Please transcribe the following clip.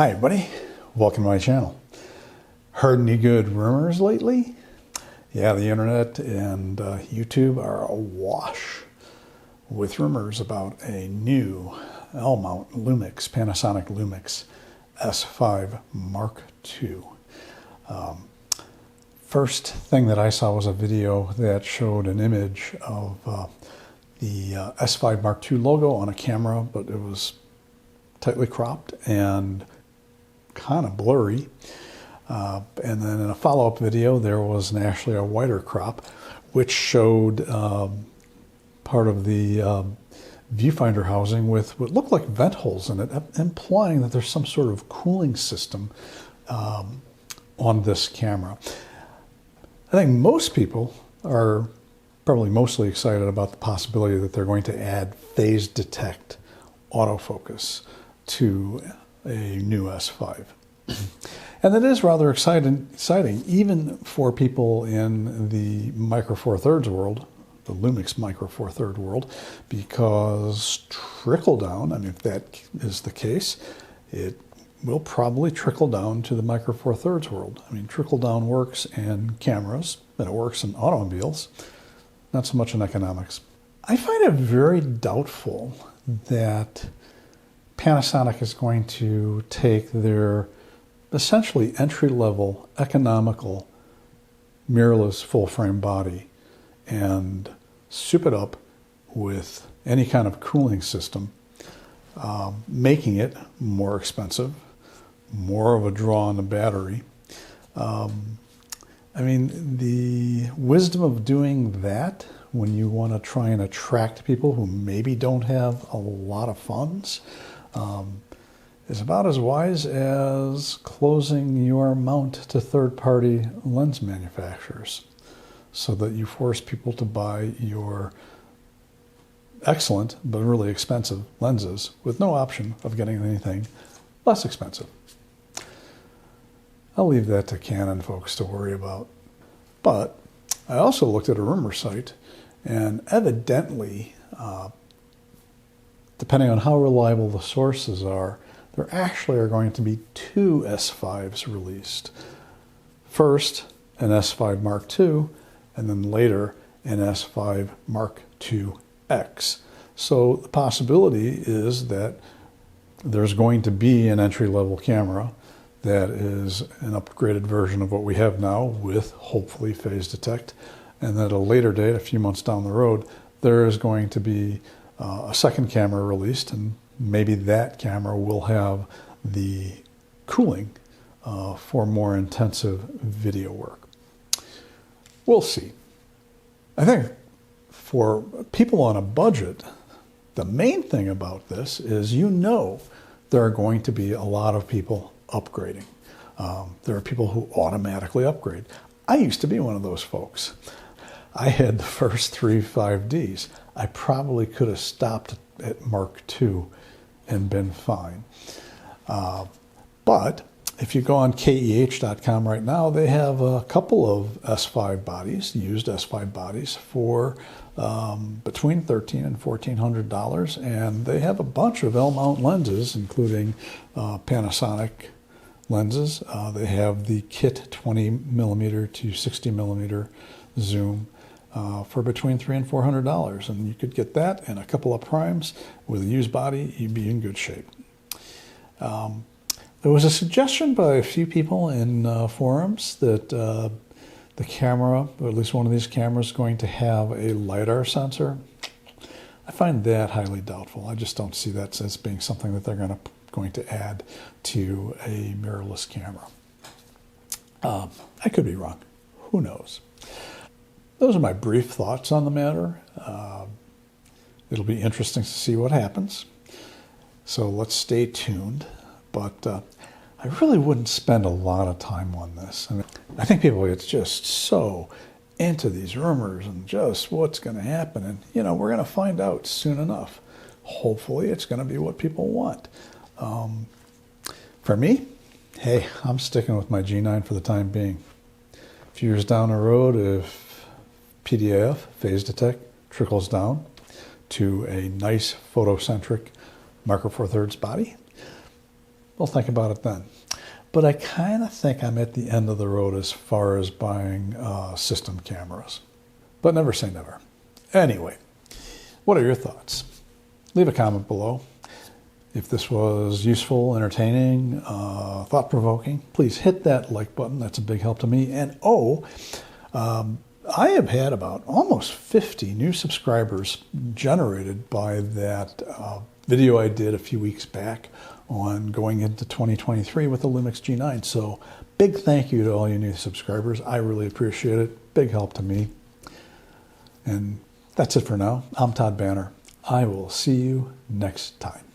Hi everybody, welcome to my channel. Heard any good rumors lately? Yeah, the internet and YouTube are awash with rumors about a new L-mount Lumix, Panasonic Lumix S5 Mark II. First thing that I saw was a video that showed an image of the S5 Mark II logo on a camera, but it was tightly cropped and kind of blurry. And then in a follow-up video, there was actually a wider crop, which showed part of the viewfinder housing with what looked like vent holes in it, implying that there's some sort of cooling system on this camera. I think most people are probably mostly excited about the possibility that they're going to add phase detect autofocus to a new S5. And that is rather exciting, even for people in the Micro Four Thirds world, the Lumix Micro Four Thirds world, because trickle down, I mean, if that is the case, it will probably trickle down to the Micro Four Thirds world. I mean, trickle down works in cameras, and it works in automobiles, not so much in economics. I find it very doubtful that Panasonic is going to take their essentially entry-level, economical, mirrorless full-frame body and soup it up with any kind of cooling system, making it more expensive, more of a draw on the battery. I mean, the wisdom of doing that when you want to try and attract people who maybe don't have a lot of funds is about as wise as closing your mount to third-party lens manufacturers so that you force people to buy your excellent but really expensive lenses with no option of getting anything less expensive. I'll leave that to Canon folks to worry about. But I also looked at a rumor site, and evidently, depending on how reliable the sources are, there actually are going to be two S5s released. First, an S5 Mark II, and then later, an S5 Mark IIX. So the possibility is that there's going to be an entry-level camera that is an upgraded version of what we have now with, hopefully, phase detect. And at a later date, a few months down the road, there is going to be a second camera released, and maybe that camera will have the cooling for more intensive video work. We'll see. I think for people on a budget, the main thing about this is there are going to be a lot of people upgrading. There are people who automatically upgrade. I used to be one of those folks. I had the first 3 5Ds. I probably could have stopped at Mark II and been fine. But if you go on KEH.com right now, they have a couple of S5 bodies, used S5 bodies, for between $1,300 and $1,400, and they have a bunch of L-mount lenses, including Panasonic lenses. They have the kit 20mm to 60mm zoom for between $300 and $400, and you could get that and a couple of primes with a used body. You'd be in good shape. There was a suggestion by a few people in forums that the camera, or at least one of these cameras, is going to have a LiDAR sensor. I find that highly doubtful. I just don't see that as being something that they're going to add to a mirrorless camera. I could be wrong. Who knows? Those are my brief thoughts on the matter. It'll be interesting to see what happens. So let's stay tuned. But I really wouldn't spend a lot of time on this. I mean, I think people get just so into these rumors and just what's going to happen. And, we're going to find out soon enough. Hopefully it's going to be what people want. For me, hey, I'm sticking with my G9 for the time being. A few years down the road, if PDAF, phase detect, trickles down to a nice photocentric Micro Four Thirds body, we'll think about it then. But I kind of think I'm at the end of the road as far as buying system cameras. But never say never. Anyway, what are your thoughts? Leave a comment below. If this was useful, entertaining, thought-provoking, please hit that like button. That's a big help to me. And I have had about almost 50 new subscribers generated by that video I did a few weeks back on going into 2023 with the Lumix G9. So big thank you to all you new subscribers. I really appreciate it. Big help to me. And that's it for now. I'm Todd Banner. I will see you next time.